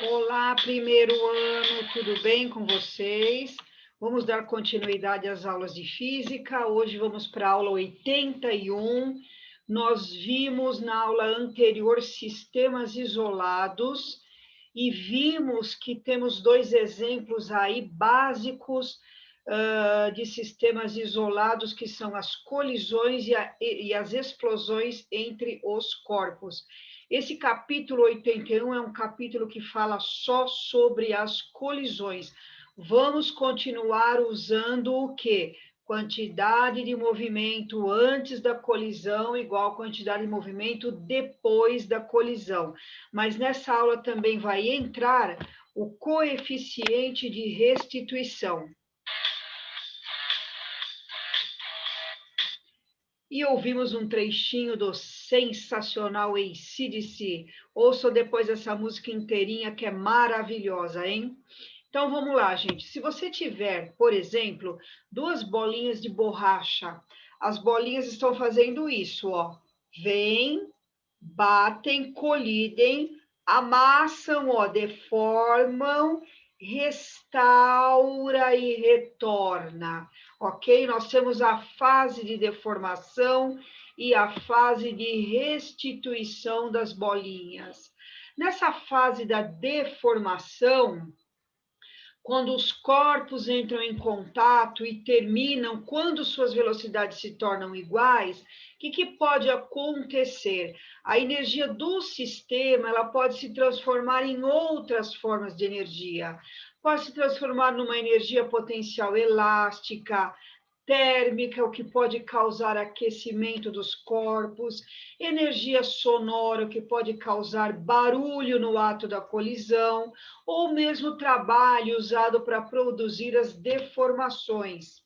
Olá, primeiro ano, tudo bem com vocês? Vamos dar continuidade às aulas de física. Hoje vamos para a aula 81. Nós vimos na aula anterior sistemas isolados e vimos que temos dois exemplos aí básicos de sistemas isolados, que são as colisões e as explosões entre os corpos. Esse capítulo 81 é um capítulo que fala só sobre as colisões. Vamos continuar usando o quê? Quantidade de movimento antes da colisão igual quantidade de movimento depois da colisão. Mas nessa aula também vai entrar o coeficiente de restituição. E ouvimos um trechinho do sensacional AC/DC. Ouça depois essa música inteirinha que é maravilhosa, hein? Então vamos lá, gente. Se você tiver, por exemplo, duas bolinhas de borracha, as bolinhas estão fazendo isso, ó. Vêm, batem, colidem, amassam, ó, deformam, restaura e retorna, ok? Nós temos a fase de deformação e a fase de restituição das bolinhas. Nessa fase da deformação, quando os corpos entram em contato e terminam, quando suas velocidades se tornam iguais, o que pode acontecer? A energia do sistema ela pode se transformar em outras formas de energia. Pode se transformar numa energia potencial elástica, térmica, o que pode causar aquecimento dos corpos, energia sonora, o que pode causar barulho no ato da colisão, ou mesmo trabalho usado para produzir as deformações.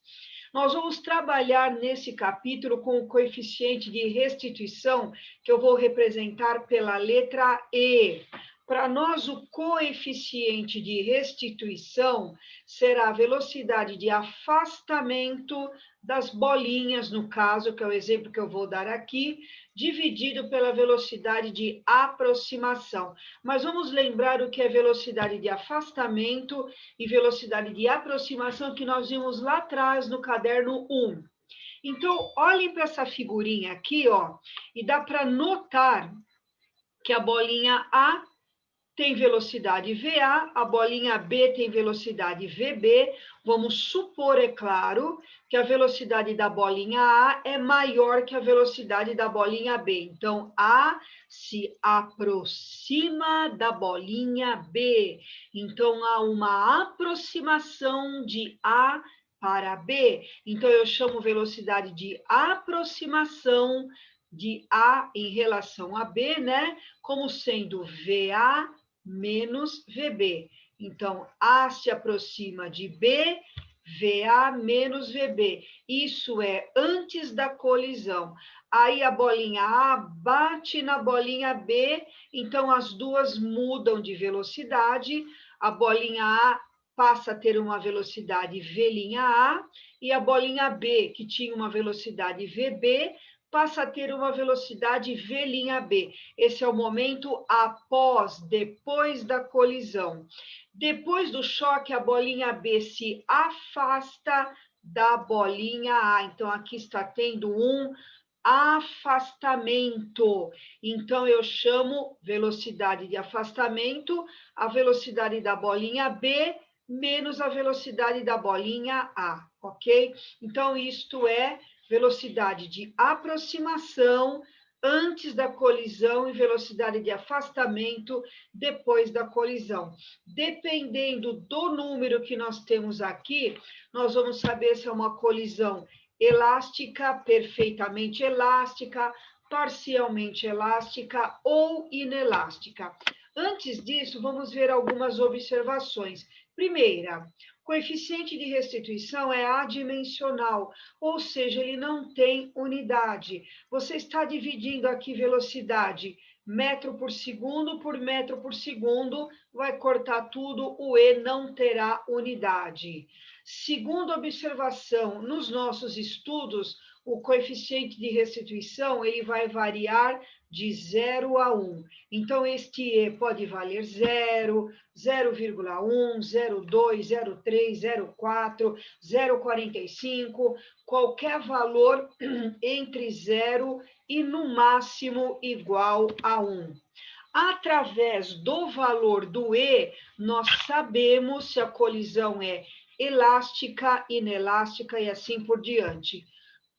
Nós vamos trabalhar nesse capítulo com o coeficiente de restituição, que eu vou representar pela letra E. Para nós, o coeficiente de restituição será a velocidade de afastamento das bolinhas, no caso, que é o exemplo que eu vou dar aqui, dividido pela velocidade de aproximação. Mas vamos lembrar o que é velocidade de afastamento e velocidade de aproximação que nós vimos lá atrás no caderno 1. Então, olhem para essa figurinha aqui, ó, e dá para notar que a bolinha A tem velocidade VA, a bolinha B tem velocidade VB. Vamos supor, é claro, que a velocidade da bolinha A é maior que a velocidade da bolinha B. Então, A se aproxima da bolinha B. Então, há uma aproximação de A para B. Então, eu chamo velocidade de aproximação de A em relação a B, né? Como sendo VA menos VB. Então, A se aproxima de B, VA menos VB. Isso é antes da colisão. Aí a bolinha A bate na bolinha B, então as duas mudam de velocidade. A bolinha A passa a ter uma velocidade V'A e a bolinha B, que tinha uma velocidade VB, passa a ter uma velocidade V'B. Esse é o momento depois da colisão. Depois do choque, a bolinha B se afasta da bolinha A. Então, aqui está tendo um afastamento. Então, eu chamo velocidade de afastamento a velocidade da bolinha B menos a velocidade da bolinha A, ok? Então, isto é velocidade de aproximação antes da colisão e velocidade de afastamento depois da colisão. Dependendo do número que nós temos aqui, nós vamos saber se é uma colisão elástica, perfeitamente elástica, parcialmente elástica ou inelástica. Antes disso, vamos ver algumas observações. Primeira, coeficiente de restituição é adimensional, ou seja, ele não tem unidade. Você está dividindo aqui velocidade metro por segundo, vai cortar tudo, o E não terá unidade. Segunda observação, nos nossos estudos, o coeficiente de restituição ele vai variar de 0 a 1. Então, este E pode valer 0, 0,1, 0,2, 0,3, 0,4, 0,45, qualquer valor entre 0 e, no máximo, igual a 1. Através do valor do E, nós sabemos se a colisão é elástica, inelástica e assim por diante.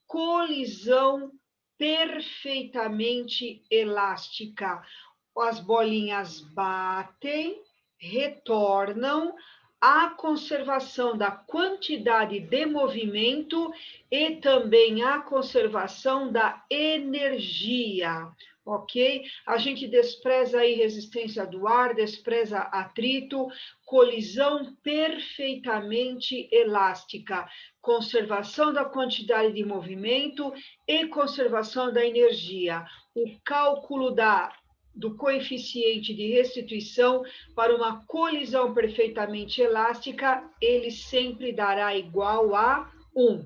Colisão perfeitamente elástica. As bolinhas batem, retornam, a conservação da quantidade de movimento e também a conservação da energia, ok? A gente despreza aí resistência do ar, despreza atrito, colisão perfeitamente elástica, conservação da quantidade de movimento e conservação da energia. O cálculo do coeficiente de restituição para uma colisão perfeitamente elástica, ele sempre dará igual a 1.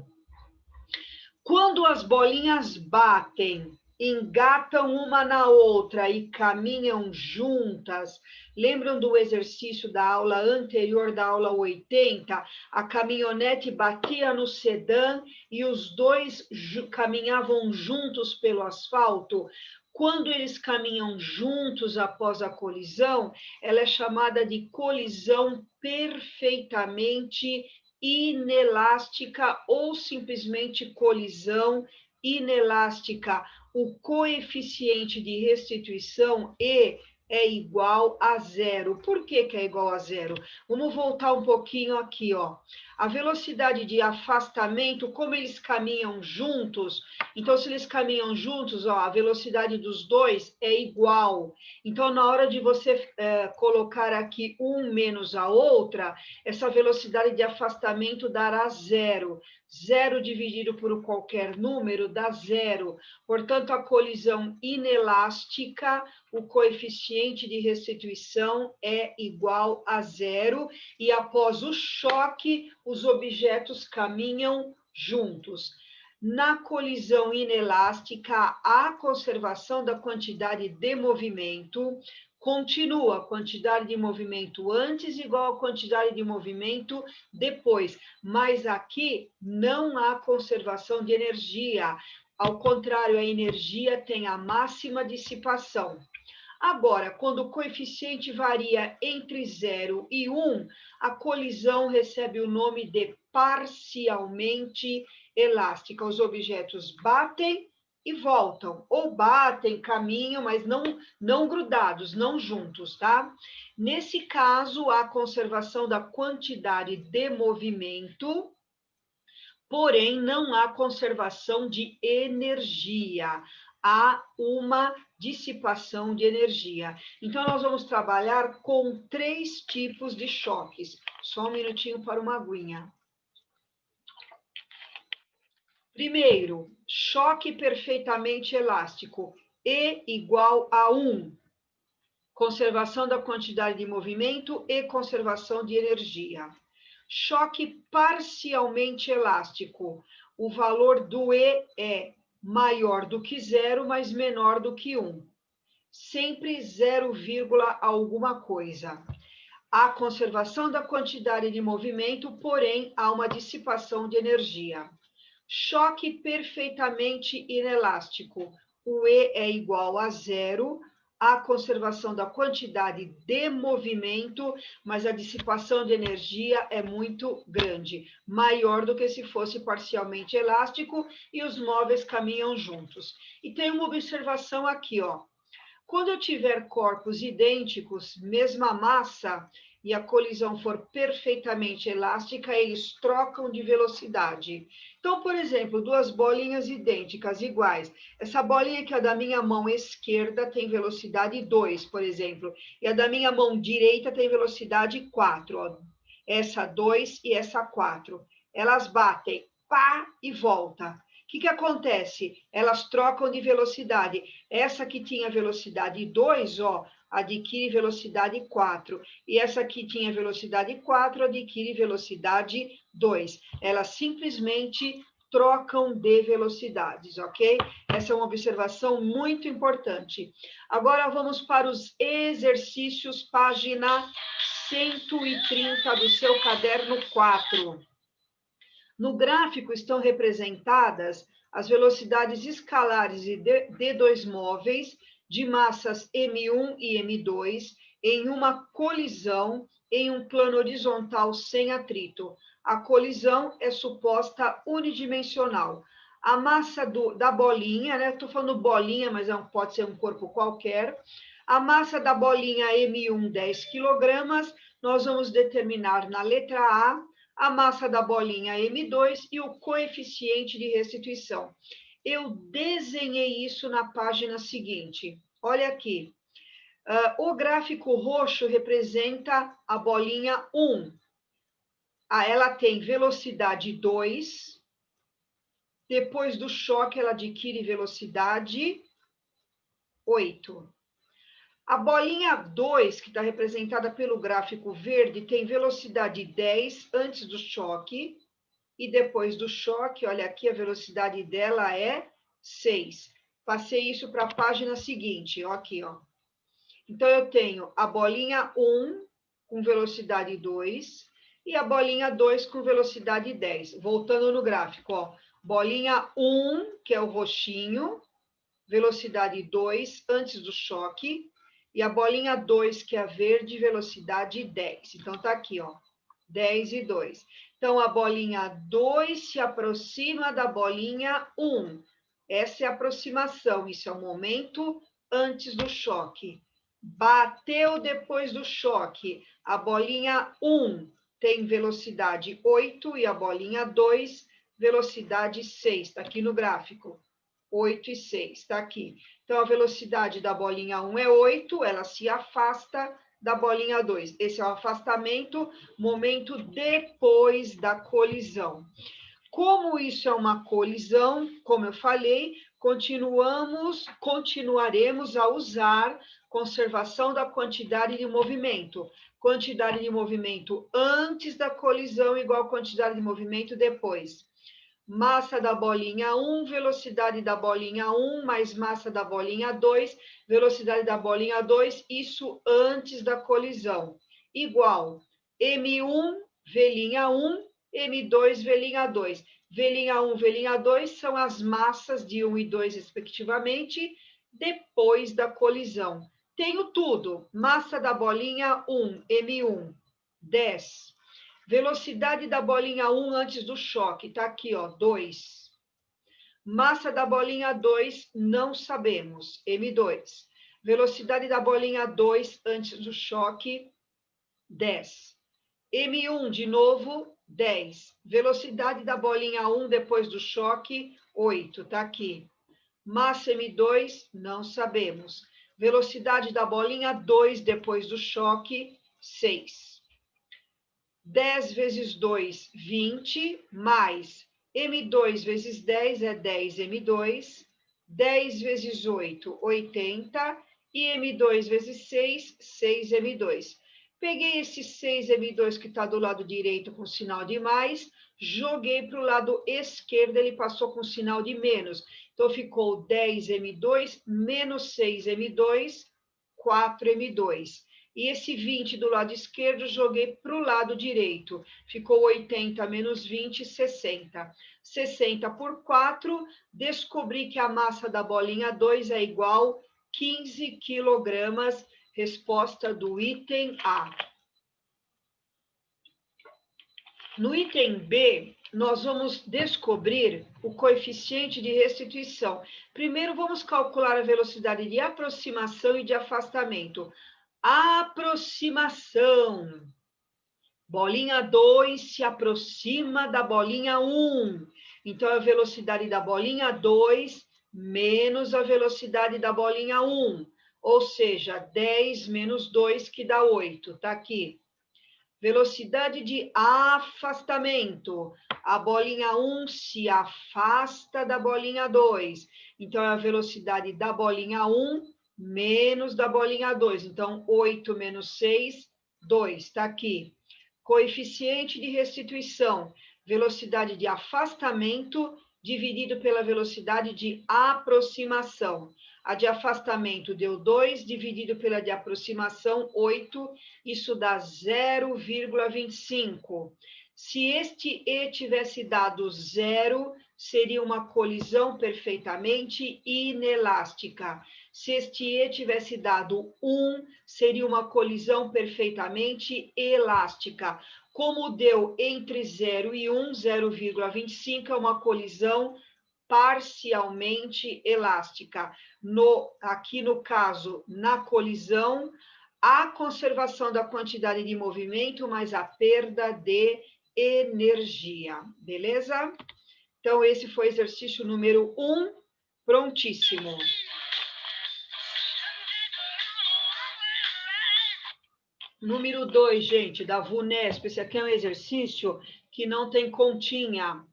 Quando as bolinhas batem, engatam uma na outra e caminham juntas, lembram do exercício da aula anterior, da aula 80? A caminhonete batia no sedã e os dois caminhavam juntos pelo asfalto. Quando eles caminham juntos após a colisão, ela é chamada de colisão perfeitamente inelástica ou simplesmente colisão inelástica. O coeficiente de restituição, E, é igual a 0. Por que é igual a 0? Vamos voltar um pouquinho aqui, ó. A velocidade de afastamento, como eles caminham juntos, então, se eles caminham juntos, ó, a velocidade dos dois é igual. Então, na hora de você colocar aqui um menos a outra, essa velocidade de afastamento dará 0. 0 dividido por qualquer número dá 0. Portanto, a colisão inelástica, o coeficiente de restituição é igual a 0. E após o choque, os objetos caminham juntos. Na colisão inelástica, a conservação da quantidade de movimento continua, a quantidade de movimento antes igual à quantidade de movimento depois, mas aqui não há conservação de energia, ao contrário, a energia tem a máxima dissipação. Agora, quando o coeficiente varia entre 0 e 1, a colisão recebe o nome de parcialmente elástica. Os objetos batem e voltam, ou batem, caminham, mas não grudados, não juntos, tá? Nesse caso, há conservação da quantidade de movimento, porém, não há conservação de energia. Há uma dissipação de energia. Então, nós vamos trabalhar com 3 tipos de choques. Só um minutinho para uma aguinha. Primeiro, choque perfeitamente elástico, E igual a 1. Conservação da quantidade de movimento e conservação de energia. Choque parcialmente elástico. O valor do E é maior do que 0, mas menor do que 1. Sempre 0, alguma coisa. Há conservação da quantidade de movimento, porém há uma dissipação de energia. Choque perfeitamente inelástico. O E é igual a 0, a conservação da quantidade de movimento, mas a dissipação de energia é muito grande, maior do que se fosse parcialmente elástico e os móveis caminham juntos. E tem uma observação aqui, ó. Quando eu tiver corpos idênticos, mesma massa, e a colisão for perfeitamente elástica, eles trocam de velocidade. Então, por exemplo, 2 bolinhas idênticas, iguais. Essa bolinha aqui, a da minha mão esquerda, tem velocidade 2, por exemplo, e a da minha mão direita tem velocidade 4. Ó. Essa 2 e essa 4. Elas batem, pá, e volta. O que acontece? Elas trocam de velocidade. Essa que tinha velocidade 2, ó, adquire velocidade 4. E essa que tinha velocidade 4 adquire velocidade 2. Elas simplesmente trocam de velocidades, ok? Essa é uma observação muito importante. Agora vamos para os exercícios, página 130 do seu caderno 4. No gráfico estão representadas as velocidades escalares de dois móveis de massas M1 e M2 em uma colisão em um plano horizontal sem atrito. A colisão é suposta unidimensional. A massa da bolinha, né? Estou falando bolinha, mas pode ser um corpo qualquer. A massa da bolinha M1, 10 kg. Nós vamos determinar na letra a massa da bolinha M2 e o coeficiente de restituição. Eu desenhei isso na página seguinte. Olha aqui. O gráfico roxo representa a bolinha 1. Ela tem velocidade 2. Depois do choque, ela adquire velocidade 8. A bolinha 2, que está representada pelo gráfico verde, tem velocidade 10 antes do choque. E depois do choque, olha aqui, a velocidade dela é 6. Passei isso para a página seguinte, ó, aqui, ó. Então, eu tenho a bolinha 1 com velocidade 2 e a bolinha 2 com velocidade 10. Voltando no gráfico, ó. Bolinha 1, que é o roxinho, velocidade 2 antes do choque. E a bolinha 2, que é a verde, velocidade 10. Então, tá aqui, ó. 10 e 2. Então, a bolinha 2 se aproxima da bolinha 1. Essa é a aproximação, isso é o momento antes do choque. Bateu depois do choque. A bolinha 1 tem velocidade 8 e a bolinha 2, velocidade 6. Está aqui no gráfico. 8 e 6, está aqui. Então, a velocidade da bolinha 1 é 8, ela se afasta da bolinha 2. Esse é o afastamento, momento depois da colisão. Como isso é uma colisão, como eu falei, continuaremos a usar conservação da quantidade de movimento. Quantidade de movimento antes da colisão igual quantidade de movimento depois. Massa da bolinha 1, velocidade da bolinha 1, mais massa da bolinha 2, velocidade da bolinha 2, isso antes da colisão. Igual M1, velinha 1, M2, velinha 2. Velinha 1, velinha 2 são as massas de 1 e 2, respectivamente, depois da colisão. Tenho tudo. Massa da bolinha 1, M1, 10. Velocidade da bolinha 1 antes do choque, tá aqui, ó, 2. Massa da bolinha 2, não sabemos, M2. Velocidade da bolinha 2 antes do choque, 10. M1, de novo, 10. Velocidade da bolinha 1 depois do choque, 8, tá aqui. Massa M2, não sabemos. Velocidade da bolinha 2 depois do choque, 6. 10 vezes 2, 20, mais M2 vezes 10 é 10 M2, 10 vezes 8, 80, e M2 vezes 6, 6 M2. Peguei esse 6 M2 que está do lado direito com sinal de mais, joguei para o lado esquerdo, ele passou com sinal de menos. Então, ficou 10 M2 menos 6 M2, 4 M2. E esse 20 do lado esquerdo, joguei para o lado direito. Ficou 80 menos 20, 60. 60 por 4, descobri que a massa da bolinha 2 é igual 15 quilogramas. Resposta do item A. No item B, nós vamos descobrir o coeficiente de restituição. Primeiro, vamos calcular a velocidade de aproximação e de afastamento. Aproximação. Bolinha 2 se aproxima da bolinha 1. Então, a velocidade da bolinha 2 menos a velocidade da bolinha 1. Ou seja, 10 menos 2, que dá 8. Está aqui. Velocidade de afastamento. A bolinha 1 se afasta da bolinha 2. Então, é a velocidade da bolinha 1 menos da bolinha 2. Então, 8 menos 6, 2. Está aqui. Coeficiente de restituição. velocidade de afastamento dividido pela velocidade de aproximação. A de afastamento deu 2, dividido pela de aproximação, 8, isso dá 0,25. Se este E tivesse dado 0, seria uma colisão perfeitamente inelástica. Se este E tivesse dado 1, seria uma colisão perfeitamente elástica. Como deu entre 0 e 1, 0,25 é uma colisão parcialmente elástica. Aqui no caso, na colisão, a conservação da quantidade de movimento, mas a perda de energia, beleza? Então, esse foi o exercício número 1, prontíssimo. Número 2, gente, da VUNESP, esse aqui é um exercício que não tem continha,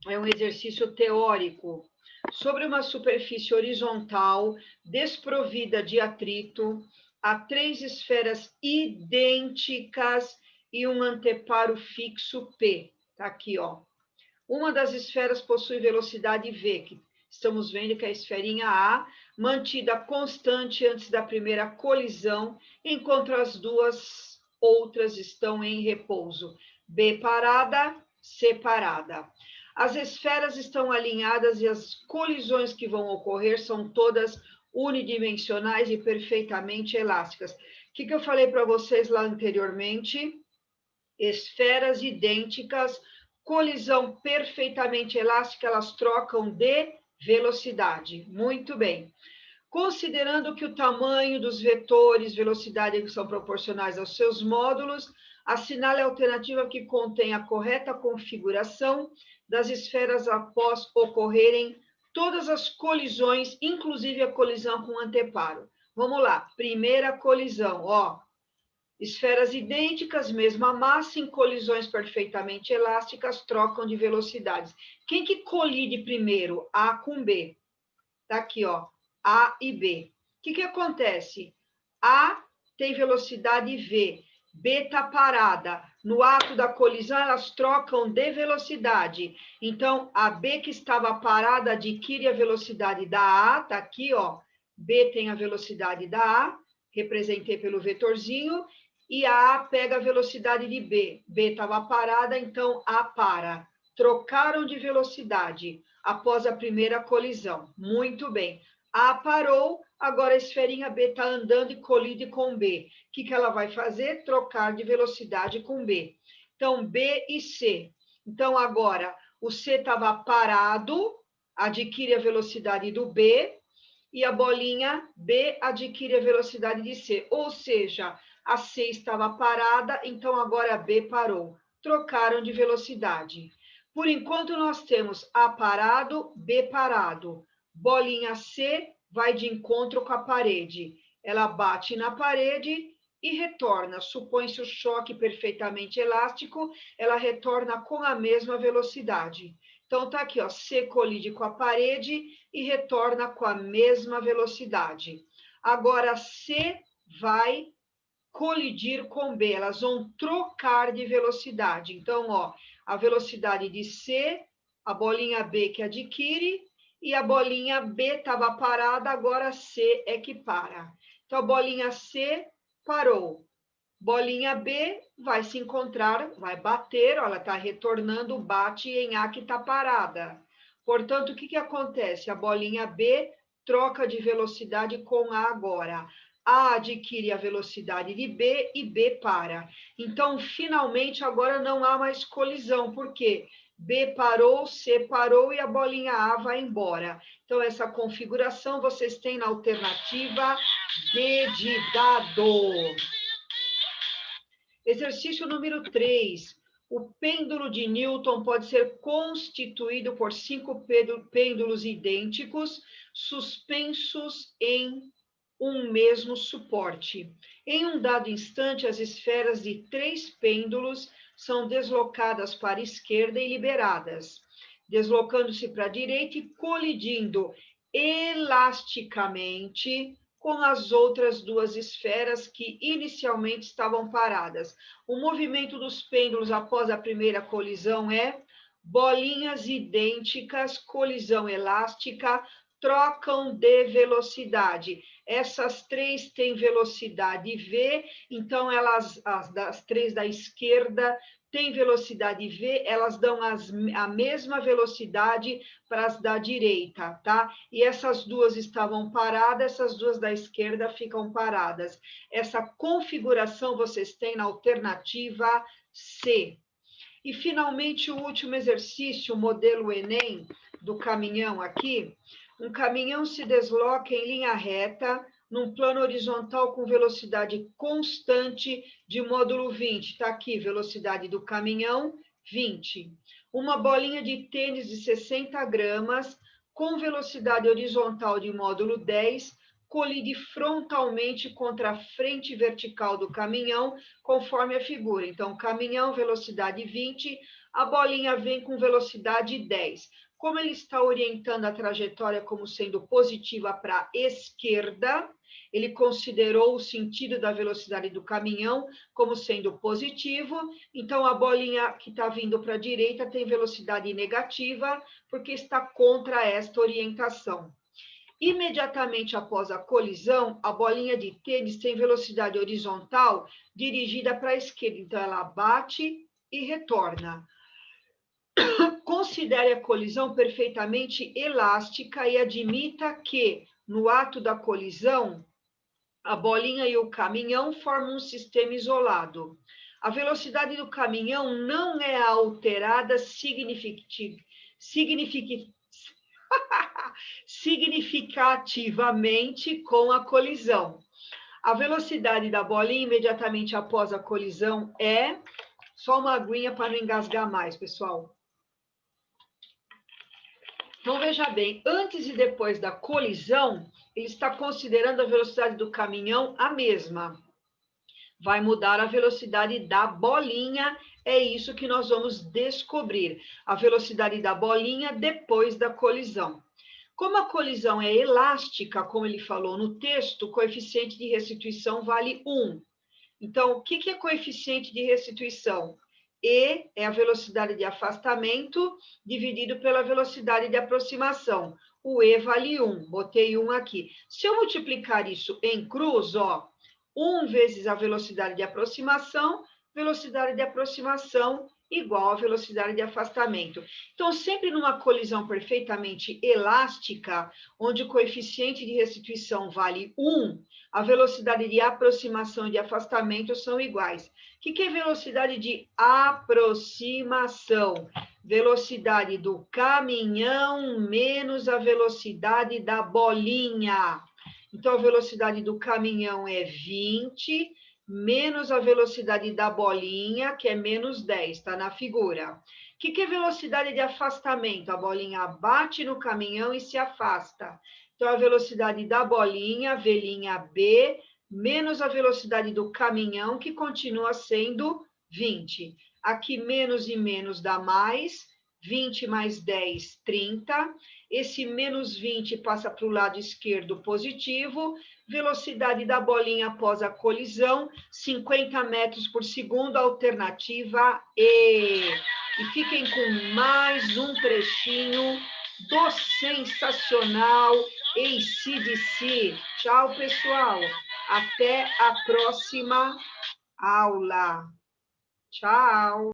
é um exercício teórico, sobre uma superfície horizontal desprovida de atrito, há 3 esferas idênticas e um anteparo fixo P. Tá aqui, ó. Uma das esferas possui velocidade V, que estamos vendo que é a esferinha A, mantida constante antes da primeira colisão, enquanto as duas outras estão em repouso. B parada, C parada. As esferas estão alinhadas e as colisões que vão ocorrer são todas unidimensionais e perfeitamente elásticas. O que eu falei para vocês lá anteriormente? Esferas idênticas, colisão perfeitamente elástica, elas trocam de velocidade. Muito bem. Considerando que o tamanho dos vetores, velocidade são proporcionais aos seus módulos, assinale a alternativa que contém a correta configuração das esferas após ocorrerem todas as colisões, inclusive a colisão com anteparo. Vamos lá, primeira colisão, ó. Esferas idênticas, mesma massa, em colisões perfeitamente elásticas, trocam de velocidades. Quem que colide primeiro? A com B. Tá aqui, ó. A e B. O que acontece? A tem velocidade V. B está parada. No ato da colisão, elas trocam de velocidade. Então, a B que estava parada adquire a velocidade da A. Tá aqui, ó. B tem a velocidade da A. Representei pelo vetorzinho. E a A pega a velocidade de B. B estava parada, então A para. Trocaram de velocidade após a primeira colisão. Muito bem. A parou, agora a esferinha B está andando e colide com B. O que ela vai fazer? Trocar de velocidade com B. Então, B e C. Então, agora, o C estava parado, adquire a velocidade do B, e a bolinha B adquire a velocidade de C. Ou seja, a C estava parada, então agora a B parou. Trocaram de velocidade. Por enquanto, nós temos A parado, B parado. Bolinha C vai de encontro com a parede. Ela bate na parede e retorna. Supõe-se o choque perfeitamente elástico, ela retorna com a mesma velocidade. Então, tá aqui, ó, C colide com a parede e retorna com a mesma velocidade. Agora, C vai colidir com B, elas vão trocar de velocidade. Então, ó, a velocidade de C, a bolinha B que adquire, e a bolinha B estava parada, agora C é que para. Então, a bolinha C parou. Bolinha B vai se encontrar, vai bater, ó, ela está retornando, bate em A que está parada. Portanto, o que acontece? A bolinha B troca de velocidade com A agora. A adquire a velocidade de B e B para. Então, finalmente, agora não há mais colisão. Por quê? B parou, C parou e a bolinha A vai embora. Então, essa configuração vocês têm na alternativa D de dado. Exercício número 3. O pêndulo de Newton pode ser constituído por 5 pêndulos idênticos, suspensos em um mesmo suporte. Em um dado instante, as esferas de 3 pêndulos são deslocadas para a esquerda e liberadas, deslocando-se para a direita e colidindo elasticamente com as outras duas esferas que inicialmente estavam paradas. O movimento dos pêndulos após a primeira colisão é bolinhas idênticas, colisão elástica, trocam de velocidade. Essas três têm velocidade v, então as três da esquerda têm velocidade v, elas dão a mesma velocidade para as da direita, tá? E essas duas estavam paradas, essas duas da esquerda ficam paradas. Essa configuração vocês têm na alternativa C. E, finalmente, o último exercício, o modelo Enem, do caminhão aqui. Um caminhão se desloca em linha reta, num plano horizontal com velocidade constante de módulo 20. Está aqui, velocidade do caminhão, 20. Uma bolinha de tênis de 60 gramas, com velocidade horizontal de módulo 10, colide frontalmente contra a frente vertical do caminhão, conforme a figura. Então, caminhão, velocidade 20, a bolinha vem com velocidade 10. Como ele está orientando a trajetória como sendo positiva para a esquerda, ele considerou o sentido da velocidade do caminhão como sendo positivo, então a bolinha que está vindo para a direita tem velocidade negativa, porque está contra esta orientação. Imediatamente após a colisão, a bolinha de tênis tem velocidade horizontal dirigida para a esquerda, então ela bate e retorna. Considere a colisão perfeitamente elástica e admita que, no ato da colisão, a bolinha e o caminhão formam um sistema isolado. A velocidade do caminhão não é alterada significativamente com a colisão. A velocidade da bolinha imediatamente após a colisão é... Só uma aguinha para não engasgar mais, pessoal. Então, veja bem, antes e depois da colisão, ele está considerando a velocidade do caminhão a mesma. Vai mudar a velocidade da bolinha, é isso que nós vamos descobrir. A velocidade da bolinha depois da colisão. Como a colisão é elástica, como ele falou no texto, o coeficiente de restituição vale 1. Então, o que é coeficiente de restituição? E é a velocidade de afastamento dividido pela velocidade de aproximação. O E vale 1, botei 1 aqui. Se eu multiplicar isso em cruz, ó, 1 vezes a velocidade de aproximação igual a velocidade de afastamento. Então, sempre numa colisão perfeitamente elástica, onde o coeficiente de restituição vale 1, a velocidade de aproximação e de afastamento são iguais. O que é velocidade de aproximação? Velocidade do caminhão menos a velocidade da bolinha. Então, a velocidade do caminhão é 20, menos a velocidade da bolinha, que é menos 10, está na figura. O que é velocidade de afastamento? A bolinha bate no caminhão e se afasta. Então, a velocidade da bolinha, V', menos a velocidade do caminhão, que continua sendo 20. Aqui, menos e menos dá mais, 20 mais 10, 30. Esse menos 20 passa para o lado esquerdo positivo. Velocidade da bolinha após a colisão, 50 metros por segundo, alternativa E. E fiquem com mais um trechinho do sensacional AC/DC. Tchau, pessoal. Até a próxima aula. Tchau.